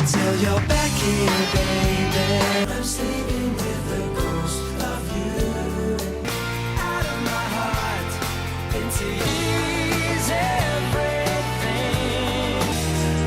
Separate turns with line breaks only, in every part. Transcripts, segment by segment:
till you're back here, baby. I'm sleeping with the ghost of you. Out of my heart, into ease everything.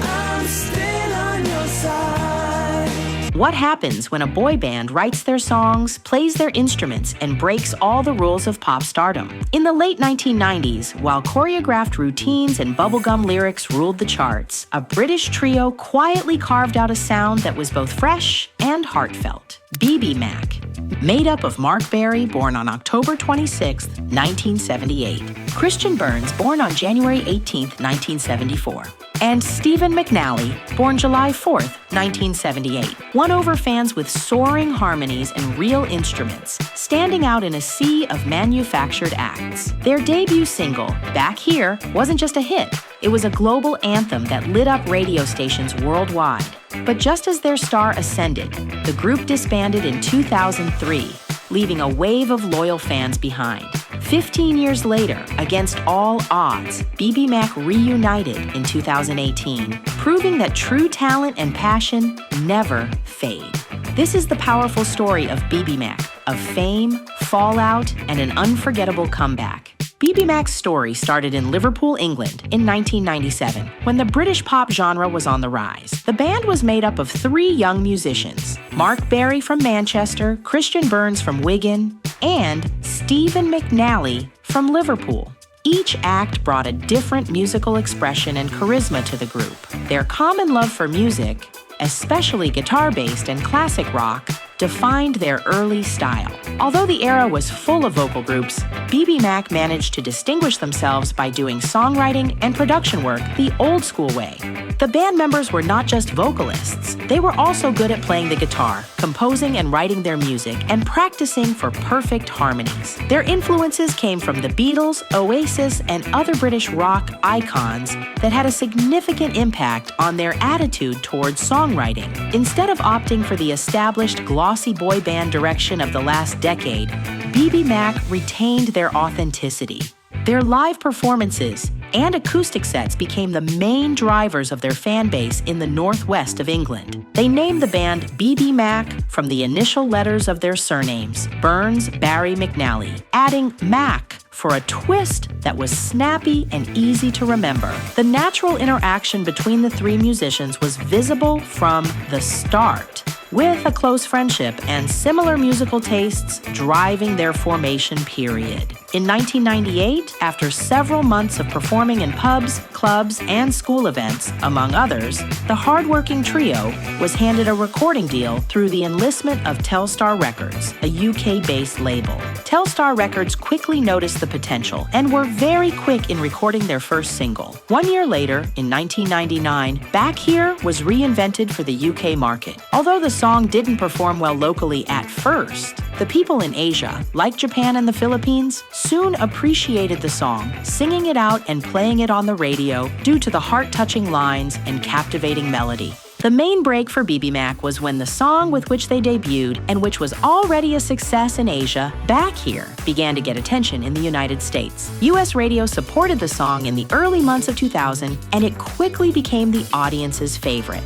I'm still on your side.
What happens when a boy band writes their songs, plays their instruments, and breaks all the rules of pop stardom? In the late 1990s, while choreographed routines and bubblegum lyrics ruled the charts, a British trio quietly carved out a sound that was both fresh and heartfelt. BBMAK, made up of Mark Berry, born on October 26, 1978, Christian Burns, born on January 18, 1974, and Stephen McNally, born July 4, 1978, won over fans with soaring harmonies and real instruments, standing out in a sea of manufactured acts. Their debut single, Back Here, wasn't just a hit. It was a global anthem that lit up radio stations worldwide. But just as their star ascended, the group disbanded in 2003, leaving a wave of loyal fans behind. 15 years later, against all odds, BBMAK reunited in 2018, proving that true talent and passion never fade. This is the powerful story of BBMAK, of fame, fallout, and an unforgettable comeback. BBMAK's story started in Liverpool, England in 1997, when the British pop genre was on the rise. The band was made up of 3 young musicians: Mark Berry from Manchester, Christian Burns from Wigan, and Stephen McNally from Liverpool. Each act brought a different musical expression and charisma to the group. Their common love for music, especially guitar-based and classic rock, defined their early style. Although the era was full of vocal groups, BBMAK managed to distinguish themselves by doing songwriting and production work the old-school way. The band members were not just vocalists. They were also good at playing the guitar, composing and writing their music, and practicing for perfect harmonies. Their influences came from the Beatles, Oasis, and other British rock icons that had a significant impact on their attitude towards songwriting. Instead of opting for the established glossy boy band direction of the last decade, BBMAK retained their authenticity. Their live performances and acoustic sets became the main drivers of their fan base in the northwest of England. They named the band BBMAK from the initial letters of their surnames, Burns, Barry, McNally, adding Mac for a twist that was snappy and easy to remember. The natural interaction between the 3 musicians was visible from the start, with a close friendship and similar musical tastes driving their formation period. In 1998, after several months of performing in pubs, clubs, and school events, among others, the hardworking trio was handed a recording deal through the enlistment of Telstar Records, a UK-based label. Telstar Records quickly noticed the potential and were very quick in recording their first single. 1 year later, in 1999, Back Here was reinvented for the UK market. Although the song didn't perform well locally at first, the people in Asia, like Japan and the Philippines, soon appreciated the song, singing it out and playing it on the radio due to the heart-touching lines and captivating melody. The main break for BBMAK was when the song with which they debuted, and which was already a success in Asia, Back Here, began to get attention in the United States. US radio supported the song in the early months of 2000, and it quickly became the audience's favorite.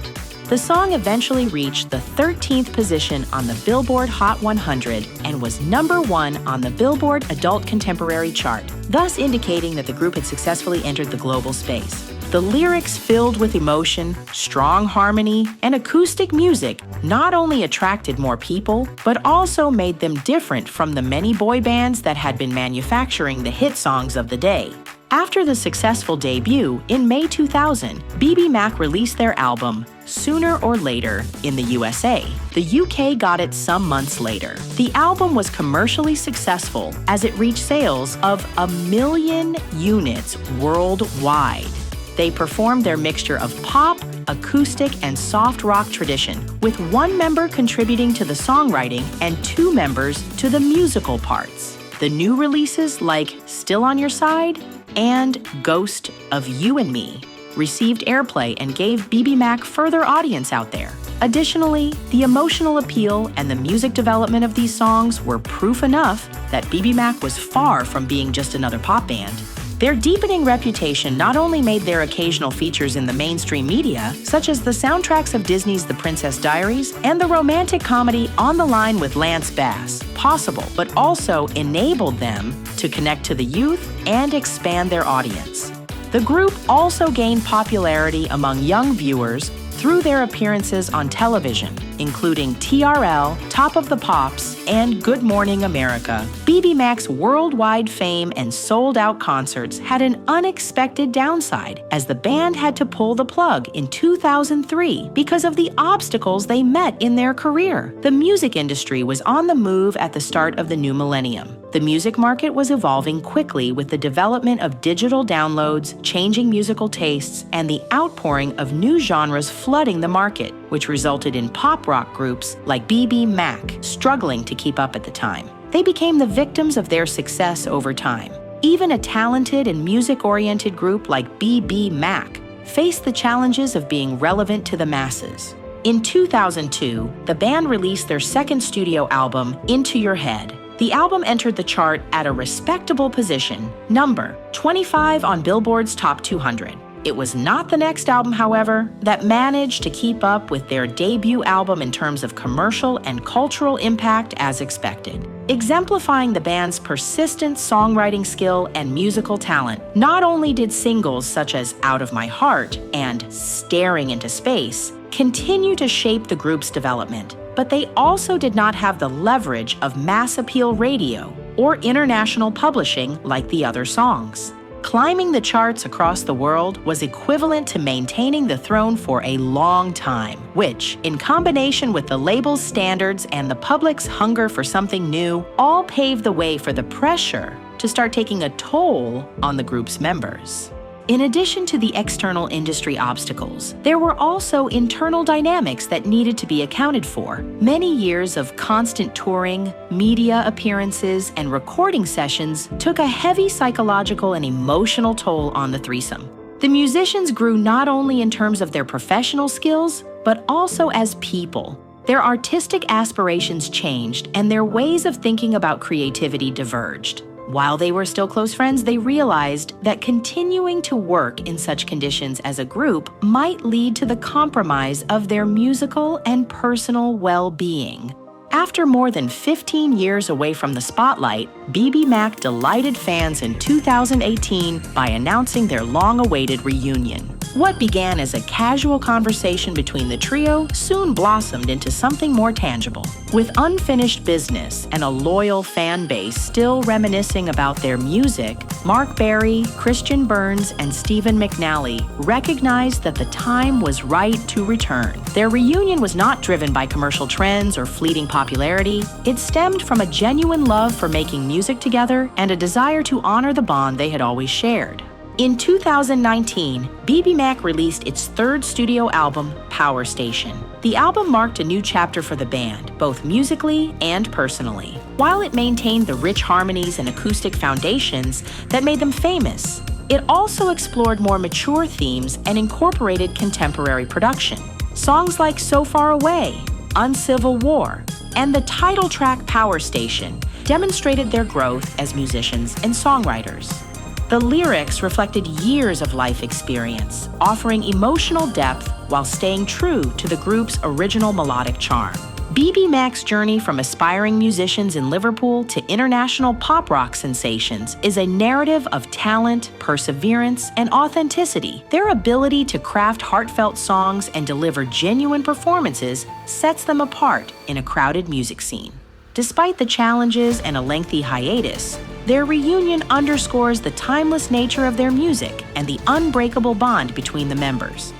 The song eventually reached the 13th position on the Billboard Hot 100 and was #1 on the Billboard Adult Contemporary chart, thus indicating that the group had successfully entered the global space. The lyrics filled with emotion, strong harmony, and acoustic music not only attracted more people, but also made them different from the many boy bands that had been manufacturing the hit songs of the day. After the successful debut, in May 2000, BBMAK released their album, Sooner or Later, in the USA. The UK got it some months later. The album was commercially successful as it reached sales of 1 million units worldwide. They performed their mixture of pop, acoustic, and soft rock tradition, with 1 member contributing to the songwriting and 2 members to the musical parts. The new releases like Still on Your Side and Ghost of You and Me received airplay and gave BBMAK further audience out there. Additionally, the emotional appeal and the music development of these songs were proof enough that BBMAK was far from being just another pop band. Their deepening reputation not only made their occasional features in the mainstream media, such as the soundtracks of Disney's The Princess Diaries and the romantic comedy On the Line with Lance Bass, possible, but also enabled them to connect to the youth and expand their audience. The group also gained popularity among young viewers through their appearances on television, including TRL, Top of the Pops, and Good Morning America. BBMAK's worldwide fame and sold-out concerts had an unexpected downside, as the band had to pull the plug in 2003 because of the obstacles they met in their career. The music industry was on the move at the start of the new millennium. The music market was evolving quickly with the development of digital downloads, changing musical tastes, and the outpouring of new genres flooding the market, which resulted in pop rock groups like BBMAK struggling to keep up at the time. They became the victims of their success over time. Even a talented and music-oriented group like BBMAK faced the challenges of being relevant to the masses. In 2002, the band released their second studio album, Into Your Head. The album entered the chart at a respectable position, number 25 on Billboard's Top 200. It was not the next album, however, that managed to keep up with their debut album in terms of commercial and cultural impact as expected. Exemplifying the band's persistent songwriting skill and musical talent, not only did singles such as Out of My Heart and Staring into Space continue to shape the group's development, but they also did not have the leverage of mass appeal radio or international publishing like the other songs. Climbing the charts across the world was equivalent to maintaining the throne for a long time, which, in combination with the label's standards and the public's hunger for something new, all paved the way for the pressure to start taking a toll on the group's members. In addition to the external industry obstacles, there were also internal dynamics that needed to be accounted for. Many years of constant touring, media appearances, and recording sessions took a heavy psychological and emotional toll on the threesome. The musicians grew not only in terms of their professional skills, but also as people. Their artistic aspirations changed, and their ways of thinking about creativity diverged. While they were still close friends, they realized that continuing to work in such conditions as a group might lead to the compromise of their musical and personal well-being. After more than 15 years away from the spotlight, BBMAK delighted fans in 2018 by announcing their long-awaited reunion. What began as a casual conversation between the trio soon blossomed into something more tangible. With unfinished business and a loyal fan base still reminiscing about their music, Mark Berry, Christian Burns, and Stephen McNally recognized that the time was right to return. Their reunion was not driven by commercial trends or fleeting popularity. It stemmed from a genuine love for making music together and a desire to honor the bond they had always shared. In 2019, BBMAK released its third studio album, Power Station. The album marked a new chapter for the band, both musically and personally. While it maintained the rich harmonies and acoustic foundations that made them famous, it also explored more mature themes and incorporated contemporary production. Songs like So Far Away, Uncivil War, and the title track Power Station demonstrated their growth as musicians and songwriters. The lyrics reflected years of life experience, offering emotional depth while staying true to the group's original melodic charm. BBMAK's journey from aspiring musicians in Liverpool to international pop rock sensations is a narrative of talent, perseverance, and authenticity. Their ability to craft heartfelt songs and deliver genuine performances sets them apart in a crowded music scene. Despite the challenges and a lengthy hiatus, their reunion underscores the timeless nature of their music and the unbreakable bond between the members.